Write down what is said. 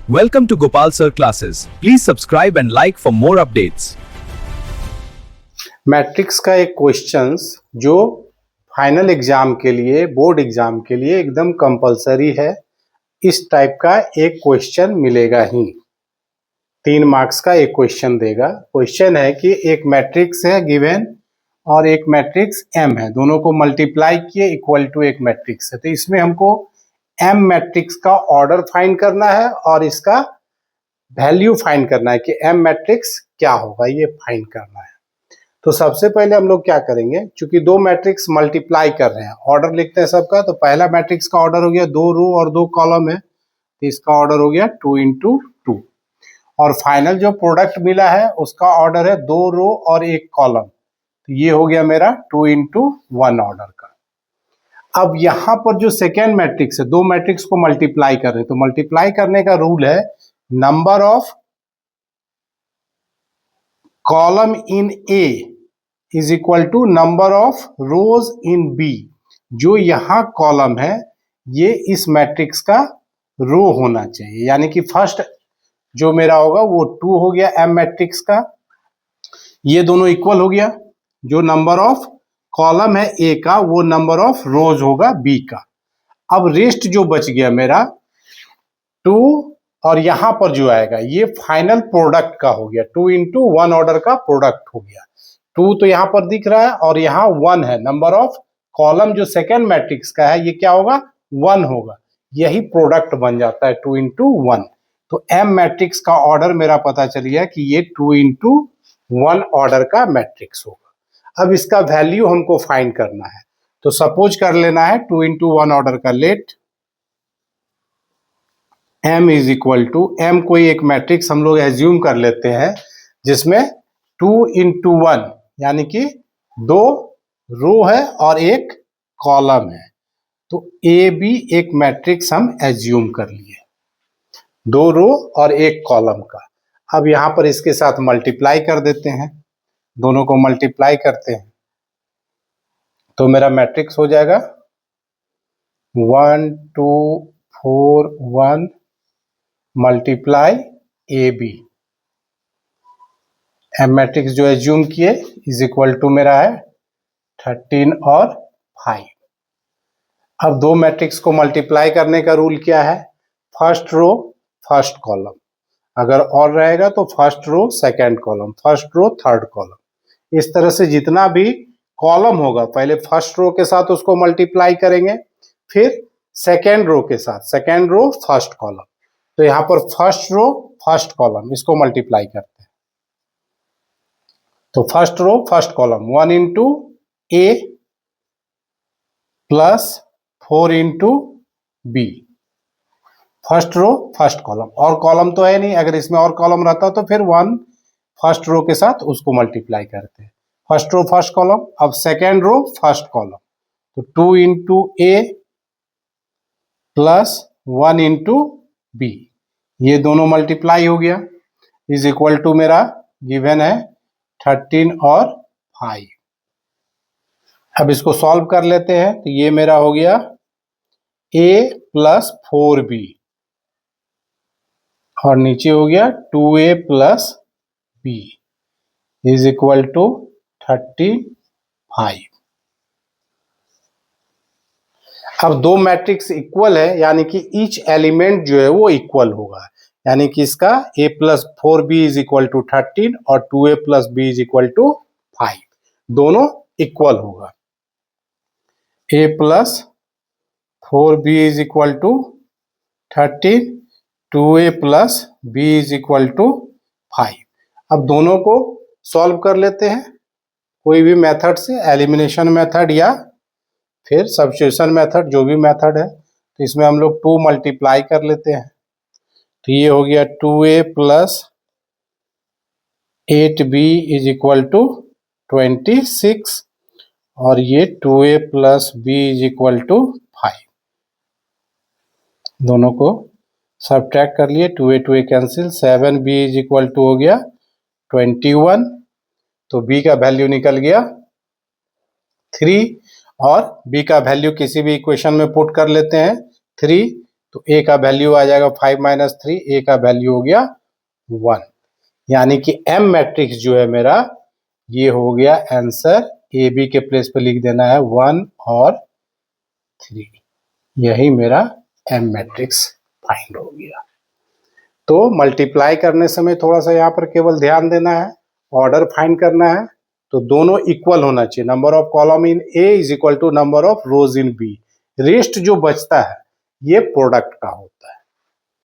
Welcome to Gopal Sir Classes. Please subscribe and like for more updates. Matrix का एक questions जो final exam के लिए, board exam के लिए एकदम कंपलसरी है। इस टाइप का एक क्वेश्चन मिलेगा ही, 3 मार्क्स का एक क्वेश्चन देगा। क्वेश्चन है कि एक मैट्रिक्स है गिवन और एक मैट्रिक्स एम है, दोनों को मल्टीप्लाई किए इक्वल टू एक मैट्रिक्स है। तो इसमें हमको एम मैट्रिक्स का ऑर्डर फाइंड करना है और इसका वैल्यू फाइंड करना है कि एम मैट्रिक्स क्या होगा, ये फाइंड करना है। तो सबसे पहले हम लोग क्या करेंगे, चूंकि 2 मैट्रिक्स मल्टीप्लाई कर रहे हैं, ऑर्डर लिखते हैं सबका। तो पहला मैट्रिक्स का ऑर्डर हो गया 2 रो और 2 कॉलम है, तो इसका ऑर्डर हो गया 2 into 2। और फाइनल जो प्रोडक्ट मिला है उसका ऑर्डर है 2 रो और 1 कॉलम, तो ये हो गया मेरा 2 into 1 ऑर्डर का। अब यहाँ पर जो सेकेंड मैट्रिक्स है, 2 मैट्रिक्स को मल्टीप्लाई कर रहे हैं, तो मल्टीप्लाई करने का रूल है number of column in A is equal to number of rows in B. जो यहां कॉलम है ये इस मैट्रिक्स का रो होना चाहिए, यानी कि फर्स्ट जो मेरा होगा वो 2 हो गया एम मैट्रिक्स का, ये दोनों इक्वल हो गया। जो नंबर ऑफ कॉलम है ए का वो नंबर ऑफ रोज होगा बी का। अब रेस्ट जो बच गया मेरा 2 और यहां पर जो आएगा ये फाइनल प्रोडक्ट का हो गया, 2 into 1 ऑर्डर का प्रोडक्ट हो गया। 2 तो यहां पर दिख रहा है और यहां 1 है, नंबर ऑफ कॉलम जो सेकेंड मैट्रिक्स का है ये क्या होगा, 1 होगा, यही प्रोडक्ट बन जाता है 2 into 1। तो एम मैट्रिक्स का ऑर्डर मेरा पता चल गया कि ये 2 into 1 ऑर्डर का मैट्रिक्स होगा। अब इसका वैल्यू हमको फाइंड करना है, तो सपोज कर लेना है 2 into 1 ऑर्डर का let m is equal to, m कोई एक मैट्रिक्स हम लोग एज्यूम कर लेते हैं जिसमें 2 into 1 यानी कि 2 रो है और 1 कॉलम है। तो ए बी एक मैट्रिक्स हम एज्यूम कर लिए, 2 रो और 1 कॉलम का। अब यहां पर इसके साथ मल्टीप्लाई कर देते हैं, दोनों को मल्टीप्लाई करते हैं तो मेरा मैट्रिक्स हो जाएगा 1 2 4 1 multiply A B. M matrix जो एज्यूम किए इज इक्वल टू मेरा है 13 और 5। अब 2 मैट्रिक्स को मल्टीप्लाई करने का रूल क्या है, फर्स्ट रो फर्स्ट कॉलम, अगर और रहेगा तो first row second column, first row third column. इस तरह से जितना भी कॉलम होगा पहले फर्स्ट रो के साथ उसको मल्टीप्लाई करेंगे, फिर सेकेंड रो के साथ सेकेंड रो फर्स्ट कॉलम। तो यहां पर फर्स्ट रो फर्स्ट कॉलम इसको मल्टीप्लाई करते हैं, तो first row first column 1 into A plus 4 into B. First row first column, और कॉलम तो है नहीं, अगर इसमें और कॉलम रहता तो फिर 1 फर्स्ट रो के साथ उसको मल्टीप्लाई करते हैं, फर्स्ट रो फर्स्ट कॉलम। अब सेकेंड रो फर्स्ट कॉलम, तो 2 into A plus 1 into B, ये दोनों मल्टीप्लाई हो गया, इज इक्वल टू मेरा गिवन है 13 और 5। अब इसको सॉल्व कर लेते हैं, तो ये मेरा हो गया a प्लस 4b और नीचे हो गया 2a plus b is equal to 35। अब 2 मैट्रिक्स इक्वल है, यानी कि ईच एलिमेंट जो है वो इक्वल होगा, यानी कि इसका a plus 4b is equal to 13 और 2a plus b is equal to 5, दोनों इक्वल होगा। a plus 4b is equal to 13, 2a plus b is equal to 5। अब दोनों को सॉल्व कर लेते हैं कोई भी मेथड से, एलिमिनेशन मेथड या फिर सब्स्टिट्यूशन मेथड, जो भी मेथड है। तो इसमें हम लोग 2 मल्टीप्लाई कर लेते हैं, तो ये हो गया 2a plus 8b is equal to 26 और ये 2a plus b is equal to 5। दोनों को सब्ट्रैक्ट कर लिए, 2a 2a cancel, 7b is equal to हो गया 21। तो b का वैल्यू निकल गया 3 और b का वैल्यू किसी भी इक्वेशन में पुट कर लेते हैं, 3 तो ए का वैल्यू आ जाएगा 5 माइनस 3, ए का वैल्यू हो गया 1, यानी कि एम मैट्रिक्स जो है मेरा ये हो गया आंसर। ए बी के प्लेस पे लिख देना है 1 और 3, यही मेरा एम मैट्रिक्स फाइंड हो गया। तो मल्टीप्लाई करने समय थोड़ा सा यहाँ पर केवल ध्यान देना है, ऑर्डर फाइंड करना है तो दोनों इक्वल होना चाहिए। Number of column in A is equal to number of rows in B. Rest जो बचता है ये प्रोडक्ट का होता है।